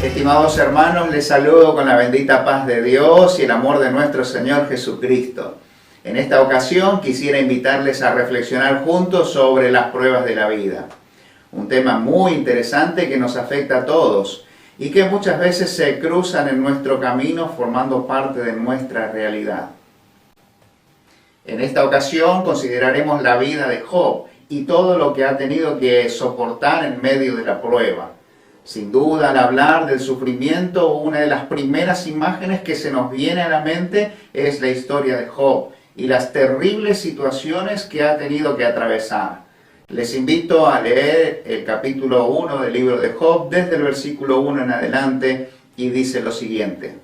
Estimados hermanos, les saludo con la bendita paz de Dios y el amor de nuestro Señor Jesucristo. En esta ocasión quisiera invitarles a reflexionar juntos sobre las pruebas de la vida. Un tema muy interesante que nos afecta a todos y que muchas veces se cruzan en nuestro camino formando parte de nuestra realidad. En esta ocasión consideraremos la vida de Job y todo lo que ha tenido que soportar en medio de la prueba. Sin duda, al hablar del sufrimiento, una de las primeras imágenes que se nos viene a la mente es la historia de Job y las terribles situaciones que ha tenido que atravesar. Les invito a leer el capítulo 1 del libro de Job, desde el versículo 1 en adelante, y dice lo siguiente.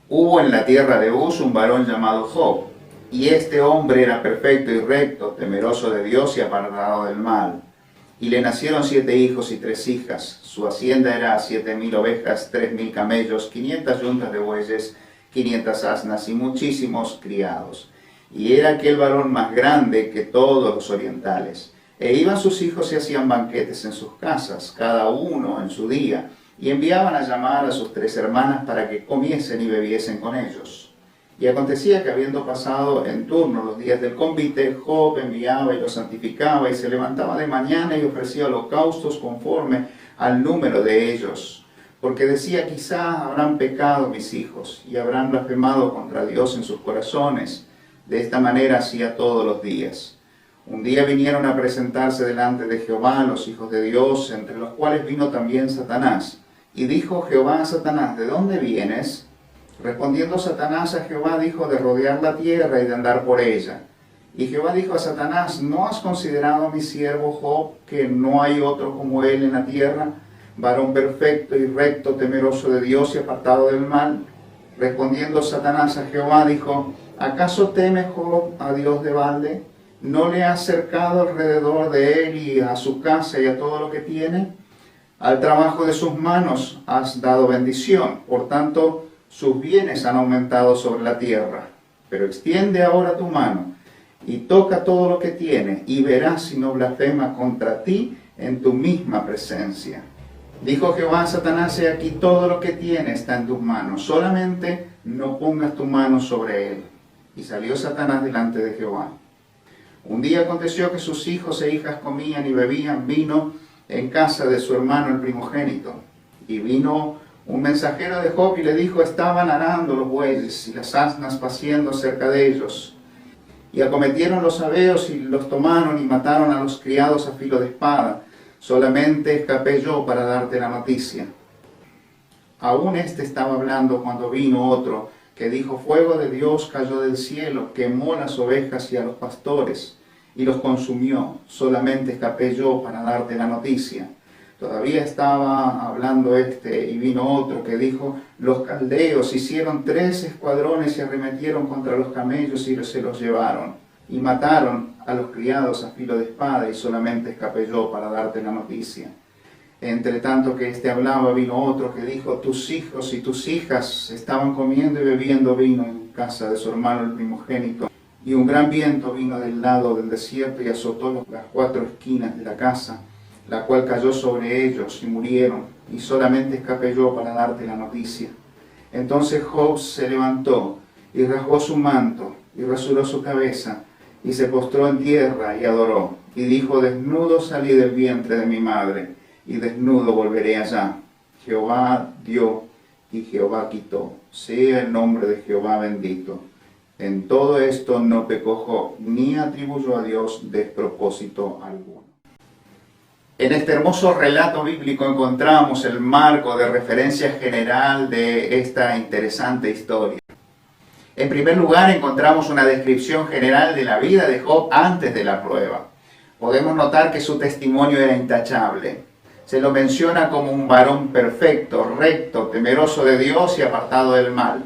Hubo en la tierra de Uz un varón llamado Job, y este hombre era perfecto y recto, temeroso de Dios y apartado del mal. Y le nacieron 7 hijos y 3 hijas. Su hacienda era 7,000 ovejas, 3,000 camellos, 500 yuntas de bueyes, 500 asnas y muchísimos criados. Y era aquel varón más grande que todos los orientales. E iban sus hijos y hacían banquetes en sus casas, cada uno en su día, y enviaban a llamar a sus 3 hermanas para que comiesen y bebiesen con ellos. Y acontecía que habiendo pasado en turno los días del convite, Job enviaba y los santificaba y se levantaba de mañana y ofrecía holocaustos conforme al número de ellos. Porque decía, quizá habrán pecado mis hijos y habrán blasfemado contra Dios en sus corazones. De esta manera hacía todos los días. Un día vinieron a presentarse delante de Jehová los hijos de Dios, entre los cuales vino también Satanás. Y dijo Jehová a Satanás, ¿de dónde vienes? Respondiendo Satanás a Jehová, dijo, de rodear la tierra y de andar por ella. Y Jehová dijo a Satanás, ¿no has considerado a mi siervo Job, que no hay otro como él en la tierra, varón perfecto y recto, temeroso de Dios y apartado del mal? Respondiendo Satanás a Jehová, dijo, ¿acaso teme Job a Dios de balde? ¿No le has cercado alrededor de él y a su casa y a todo lo que tiene? Al trabajo de sus manos has dado bendición, por tanto, sus bienes han aumentado sobre la tierra. Pero extiende ahora tu mano y toca todo lo que tiene, y verás si no blasfema contra ti en tu misma presencia. Dijo Jehová a Satanás, he aquí todo lo que tiene está en tus manos, solamente no pongas tu mano sobre él. Y salió Satanás delante de Jehová. Un día aconteció que sus hijos e hijas comían y bebían vino en casa de su hermano el primogénito. Y vino un mensajero de Job y le dijo, estaban arando los bueyes y las asnas paciendo cerca de ellos. Y acometieron los sabeos y los tomaron y mataron a los criados a filo de espada. Solamente escapé yo para darte la noticia. Aún éste estaba hablando cuando vino otro, que dijo, fuego de Dios cayó del cielo, quemó las ovejas y a los pastores, y los consumió. Solamente escapé yo para darte la noticia. Todavía estaba hablando y vino otro que dijo, los caldeos hicieron 3 escuadrones y arremetieron contra los camellos y se los llevaron. Y mataron a los criados a filo de espada, y solamente escapé yo para darte la noticia. Entre tanto que hablaba, vino otro que dijo, tus hijos y tus hijas estaban comiendo y bebiendo vino en casa de su hermano el primogénito. Y un gran viento vino del lado del desierto y azotó las 4 esquinas de la casa, la cual cayó sobre ellos y murieron, y solamente escapé yo para darte la noticia. Entonces Job se levantó y rasgó su manto y rasuró su cabeza y se postró en tierra y adoró. Y dijo, desnudo salí del vientre de mi madre y desnudo volveré allá. Jehová dio y Jehová quitó. Sea el nombre de Jehová bendito. En todo esto no pecó Job, ni atribuyó a Dios despropósito alguno. En este hermoso relato bíblico encontramos el marco de referencia general de esta interesante historia. En primer lugar, encontramos una descripción general de la vida de Job antes de la prueba. Podemos notar que su testimonio era intachable. Se lo menciona como un varón perfecto, recto, temeroso de Dios y apartado del mal.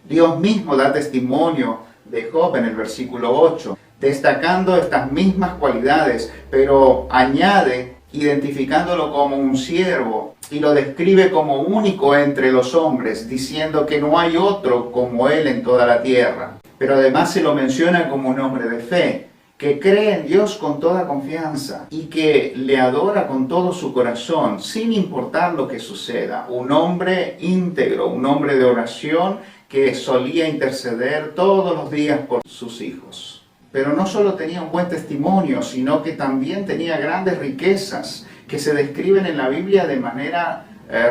Dios mismo da testimonio de Job en el versículo 8, destacando estas mismas cualidades, pero añade identificándolo como un siervo, y lo describe como único entre los hombres, diciendo que no hay otro como él en toda la tierra. Pero además se lo menciona como un hombre de fe, que cree en Dios con toda confianza y que le adora con todo su corazón, sin importar lo que suceda. Un hombre íntegro, un hombre de oración que solía interceder todos los días por sus hijos. Pero no solo tenía un buen testimonio, sino que también tenía grandes riquezas que se describen en la Biblia de manera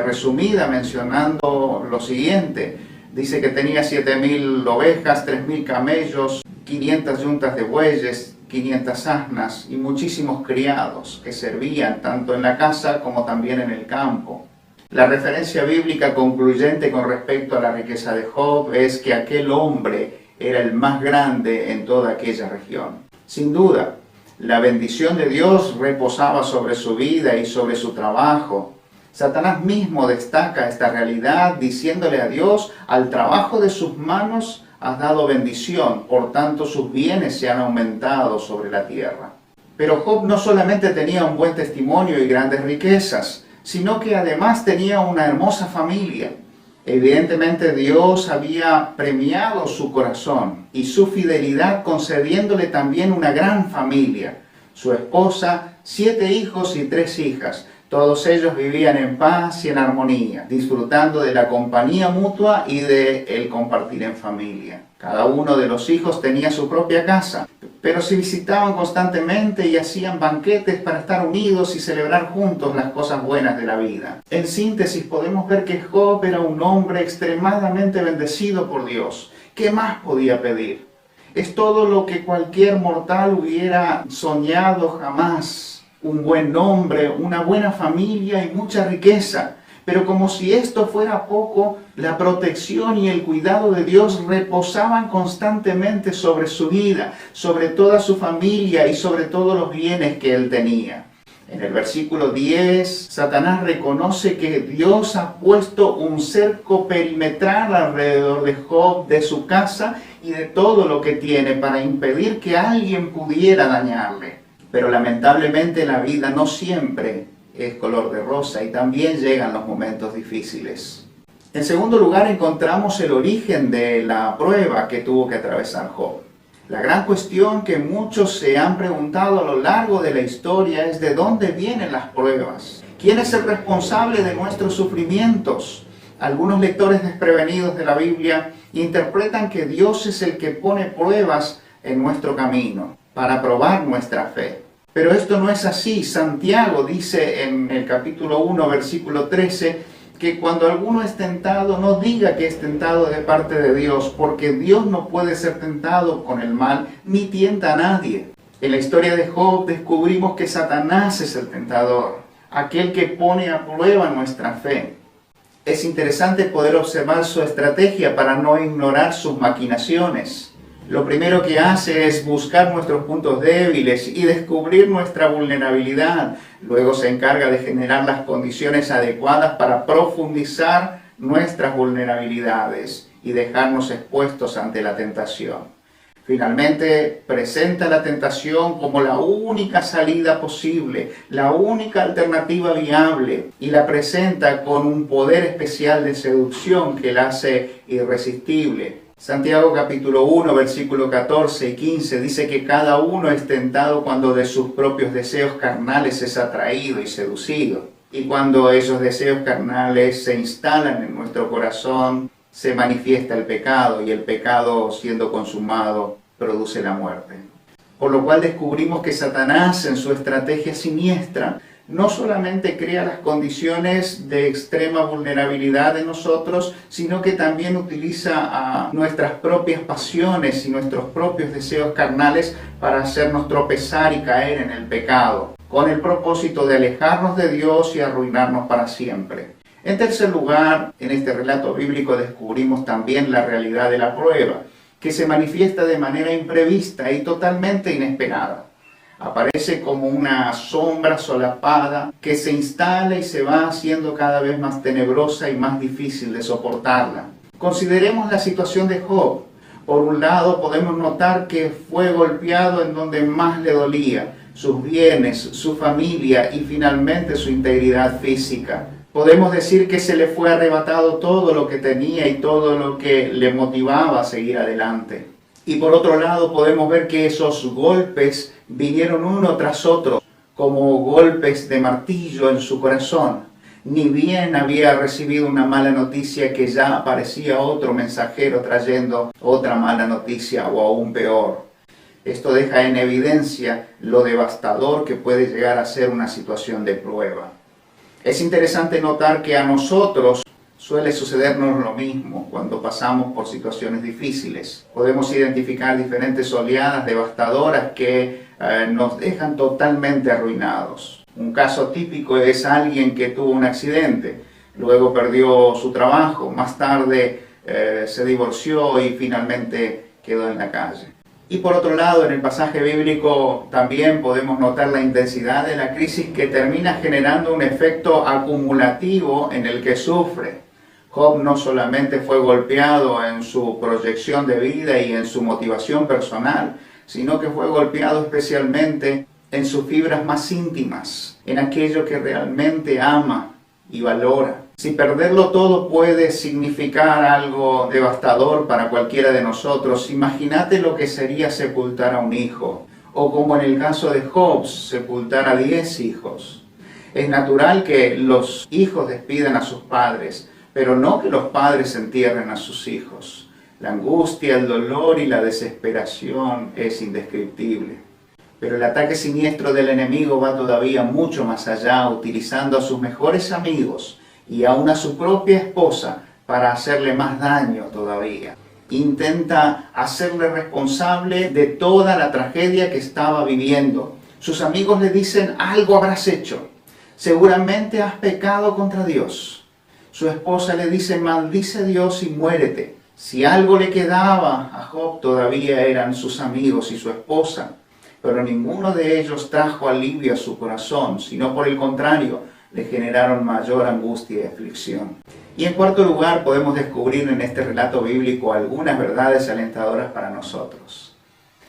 resumida, mencionando lo siguiente. Dice que tenía 7.000 ovejas, 3.000 camellos, 500 yuntas de bueyes, 500 asnas y muchísimos criados que servían tanto en la casa como también en el campo. La referencia bíblica concluyente con respecto a la riqueza de Job es que aquel hombre era el más grande en toda aquella región. Sin duda, la bendición de Dios reposaba sobre su vida y sobre su trabajo. Satanás mismo destaca esta realidad diciéndole a Dios: al trabajo de sus manos has dado bendición, por tanto sus bienes se han aumentado sobre la tierra. Pero Job no solamente tenía un buen testimonio y grandes riquezas, sino que además tenía una hermosa familia. Evidentemente Dios había premiado su corazón y su fidelidad concediéndole también una gran familia. Su esposa, 7 hijos y 3 hijas. Todos ellos vivían en paz y en armonía, disfrutando de la compañía mutua y de el compartir en familia. Cada uno de los hijos tenía su propia casa, pero se visitaban constantemente y hacían banquetes para estar unidos y celebrar juntos las cosas buenas de la vida. En síntesis, podemos ver que Job era un hombre extremadamente bendecido por Dios. ¿Qué más podía pedir? Es todo lo que cualquier mortal hubiera soñado jamás. Un buen nombre, una buena familia y mucha riqueza. Pero como si esto fuera poco, la protección y el cuidado de Dios reposaban constantemente sobre su vida, sobre toda su familia y sobre todos los bienes que él tenía. En el versículo 10, Satanás reconoce que Dios ha puesto un cerco perimetral alrededor de Job, de su casa y de todo lo que tiene, para impedir que alguien pudiera dañarle. Pero lamentablemente la vida no siempre es color de rosa y también llegan los momentos difíciles. En segundo lugar, encontramos el origen de la prueba que tuvo que atravesar Job. La gran cuestión que muchos se han preguntado a lo largo de la historia es: ¿de dónde vienen las pruebas? ¿Quién es el responsable de nuestros sufrimientos? Algunos lectores desprevenidos de la Biblia interpretan que Dios es el que pone pruebas en nuestro camino para probar nuestra fe. Pero esto no es así. Santiago dice en el capítulo 1, versículo 13, que cuando alguno es tentado, no diga que es tentado de parte de Dios, porque Dios no puede ser tentado con el mal, ni tienta a nadie. En la historia de Job descubrimos que Satanás es el tentador, aquel que pone a prueba nuestra fe. Es interesante poder observar su estrategia para no ignorar sus maquinaciones. Lo primero que hace es buscar nuestros puntos débiles y descubrir nuestra vulnerabilidad. Luego se encarga de generar las condiciones adecuadas para profundizar nuestras vulnerabilidades y dejarnos expuestos ante la tentación. Finalmente, presenta la tentación como la única salida posible, la única alternativa viable, y la presenta con un poder especial de seducción que la hace irresistible. Santiago capítulo 1, versículo 14 y 15 dice que cada uno es tentado cuando de sus propios deseos carnales es atraído y seducido. Y cuando esos deseos carnales se instalan en nuestro corazón, se manifiesta el pecado, y el pecado, siendo consumado, produce la muerte. Por lo cual descubrimos que Satanás, en su estrategia siniestra, no solamente crea las condiciones de extrema vulnerabilidad en nosotros, sino que también utiliza a nuestras propias pasiones y nuestros propios deseos carnales para hacernos tropezar y caer en el pecado, con el propósito de alejarnos de Dios y arruinarnos para siempre. En tercer lugar, en este relato bíblico descubrimos también la realidad de la prueba, que se manifiesta de manera imprevista y totalmente inesperada. Aparece como una sombra solapada que se instala y se va haciendo cada vez más tenebrosa y más difícil de soportarla. Consideremos la situación de Job. Por un lado, podemos notar que fue golpeado en donde más le dolía, sus bienes, su familia y finalmente su integridad física. Podemos decir que se le fue arrebatado todo lo que tenía y todo lo que le motivaba a seguir adelante. Y por otro lado podemos ver que esos golpes vinieron uno tras otro, como golpes de martillo en su corazón. Ni bien había recibido una mala noticia que ya aparecía otro mensajero trayendo otra mala noticia o aún peor. Esto deja en evidencia lo devastador que puede llegar a ser una situación de prueba. Es interesante notar que a nosotros suele sucedernos lo mismo cuando pasamos por situaciones difíciles. Podemos identificar diferentes oleadas devastadoras que nos dejan totalmente arruinados. Un caso típico es alguien que tuvo un accidente, luego perdió su trabajo, más tarde se divorció y finalmente quedó en la calle. Y por otro lado, en el pasaje bíblico también podemos notar la intensidad de la crisis que termina generando un efecto acumulativo en el que sufre. Job no solamente fue golpeado en su proyección de vida y en su motivación personal, sino que fue golpeado especialmente en sus fibras más íntimas, en aquello que realmente ama y valora. Si perderlo todo puede significar algo devastador para cualquiera de nosotros, imagínate lo que sería sepultar a un hijo, o como en el caso de Job, sepultar a 10 hijos. Es natural que los hijos despidan a sus padres, pero no que los padres entierren a sus hijos. La angustia, el dolor y la desesperación es indescriptible. Pero el ataque siniestro del enemigo va todavía mucho más allá, utilizando a sus mejores amigos y aún a su propia esposa para hacerle más daño todavía. Intenta hacerle responsable de toda la tragedia que estaba viviendo. Sus amigos le dicen: algo habrás hecho, seguramente has pecado contra Dios. Su esposa le dice: maldice a Dios y muérete. Si algo le quedaba a Job todavía eran sus amigos y su esposa, pero ninguno de ellos trajo alivio a su corazón, sino por el contrario, le generaron mayor angustia y aflicción. Y en cuarto lugar, podemos descubrir en este relato bíblico algunas verdades alentadoras para nosotros.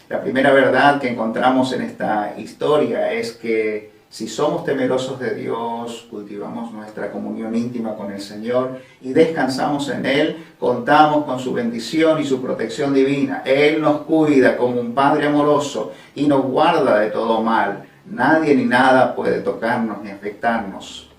La primera verdad que encontramos en esta historia es que si somos temerosos de Dios, cultivamos nuestra comunión íntima con el Señor y descansamos en Él, contamos con su bendición y su protección divina. Él nos cuida como un Padre amoroso y nos guarda de todo mal. Nadie ni nada puede tocarnos ni afectarnos.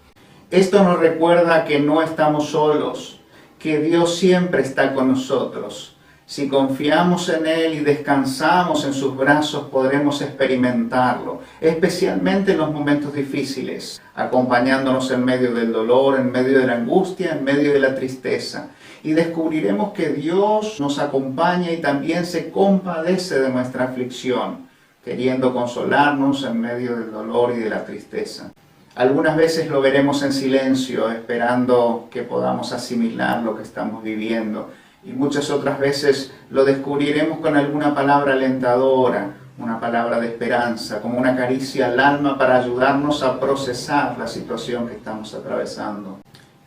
Esto nos recuerda que no estamos solos, que Dios siempre está con nosotros. Si confiamos en Él y descansamos en sus brazos, podremos experimentarlo, especialmente en los momentos difíciles, acompañándonos en medio del dolor, en medio de la angustia, en medio de la tristeza. Y descubriremos que Dios nos acompaña y también se compadece de nuestra aflicción, queriendo consolarnos en medio del dolor y de la tristeza. Algunas veces lo veremos en silencio, esperando que podamos asimilar lo que estamos viviendo. Y muchas otras veces lo descubriremos con alguna palabra alentadora, una palabra de esperanza, como una caricia al alma para ayudarnos a procesar la situación que estamos atravesando.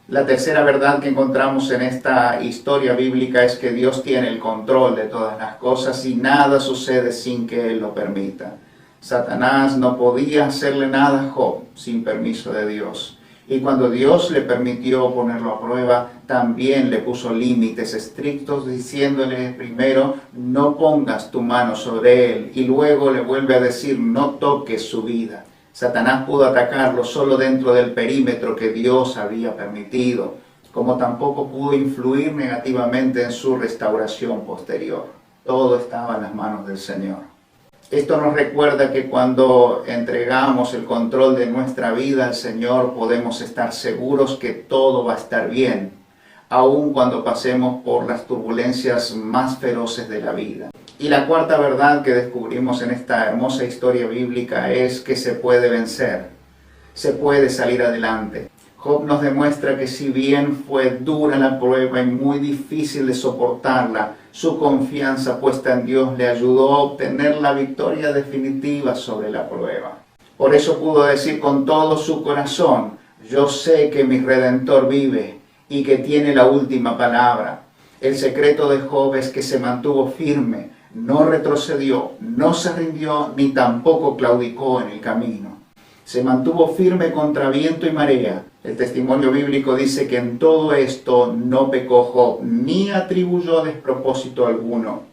La tercera verdad que encontramos en esta historia bíblica es que Dios tiene el control de todas las cosas y nada sucede sin que Él lo permita. Satanás no podía hacerle nada a Job sin permiso de Dios. Y cuando Dios le permitió ponerlo a prueba, también le puso límites estrictos, diciéndole primero: no pongas tu mano sobre él, y luego le vuelve a decir: no toques su vida. Satanás pudo atacarlo solo dentro del perímetro que Dios había permitido, como tampoco pudo influir negativamente en su restauración posterior. Todo estaba en las manos del Señor. Esto nos recuerda que cuando entregamos el control de nuestra vida al Señor, podemos estar seguros que todo va a estar bien, aun cuando pasemos por las turbulencias más feroces de la vida. Y la cuarta verdad que descubrimos en esta hermosa historia bíblica es que se puede vencer, se puede salir adelante. Job nos demuestra que si bien fue dura la prueba y muy difícil de soportarla, su confianza puesta en Dios le ayudó a obtener la victoria definitiva sobre la prueba. Por eso pudo decir con todo su corazón: yo sé que mi Redentor vive y que tiene la última palabra. El secreto de Job es que se mantuvo firme, no retrocedió, no se rindió, ni tampoco claudicó en el camino. Se mantuvo firme contra viento y marea. El testimonio bíblico dice que en todo esto no pecó Job, ni atribuyó despropósito alguno.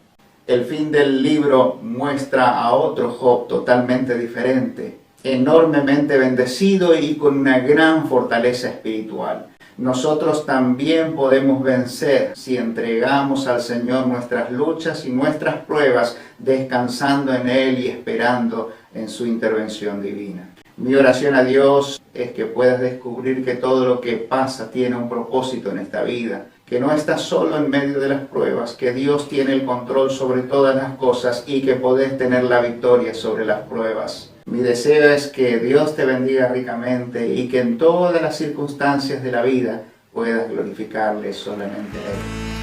El fin del libro muestra a otro Job totalmente diferente, enormemente bendecido y con una gran fortaleza espiritual. Nosotros también podemos vencer si entregamos al Señor nuestras luchas y nuestras pruebas, descansando en Él y esperando en su intervención divina. Mi oración a Dios es que puedas descubrir que todo lo que pasa tiene un propósito en esta vida, que no estás solo en medio de las pruebas, que Dios tiene el control sobre todas las cosas y que podés tener la victoria sobre las pruebas. Mi deseo es que Dios te bendiga ricamente y que en todas las circunstancias de la vida puedas glorificarle solamente a Él.